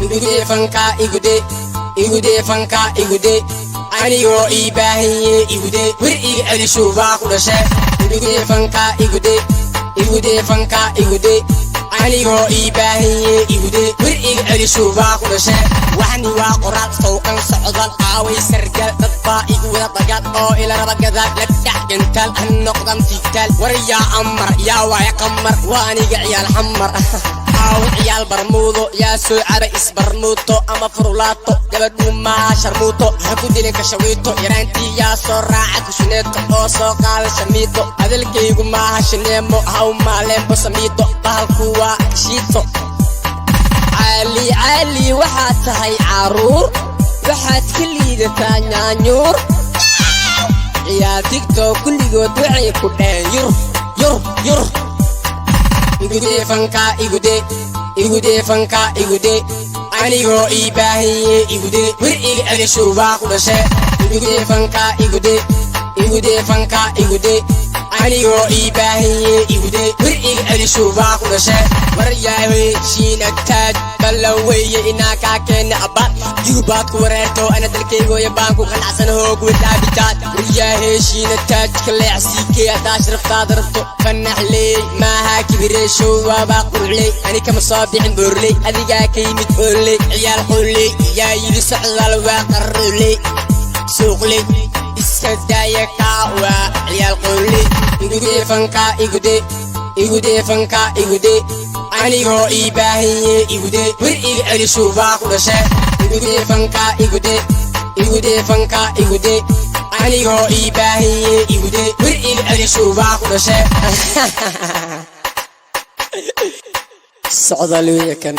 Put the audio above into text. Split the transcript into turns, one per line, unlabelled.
igude fanka igude fanka igude anigo ibahiye igude wir iga alisho baa ku dhashay igude fanka igude fanka igude anigo ibahiye igude wir iga alisho baa ku dhashay waxani waa qoraal sawqan socdal aaway sargal dad baa igu wada dagad oo ila raba gadaad la dhaxgantal an noqdan tikal war yaa amar yaa waa qamar waaniga ciyaal xamar عيال برمودو يا سوعر اسبرموتو اما فرولاتو gabadhu ma sharmuuto haku dilin ka shawito yaraantii yaa soo raacad kushineeto oo soo qaal shamiito adalkaygu ma hashineemo haw maalembo samiito bahalku waa shiito cali waxaad tahay caruur waxaad ka liidataa nyaanyuur ciyaal tiktok kulligood waxay ku dheen yur igude fanka igude fanka igude anigo ibahiye igude wir iga alisho baa ku dhashay igude fanka igude fanka igude anigo ibahiye igude wir iga alisho baa ku dhashay war yahay shiina taaj balaweye inaa kaa keena abad yubaad ku wareerto ana dalkaygo ya baanku qanacsan hoog wadaabitaan war yahay shiina taaj kaleecsiikee hadaa sharaftaada rabto fanaxley maaha kibireesho waabaa qurxley ani kama soo bixin boorley adigaa ka yimid ooley ciyaal xooley yaa yidhi socdaal waa qarrooley suuqley iska daaya kaawa ciyaal qooley igude fanka igude fanka igude anigo ibahiye igude wir iga alisho baa ku dhashay igude fanka igude fanka igude anigo ibahiye igude wir iga alisho baa ku dhashay socdaal weeye kan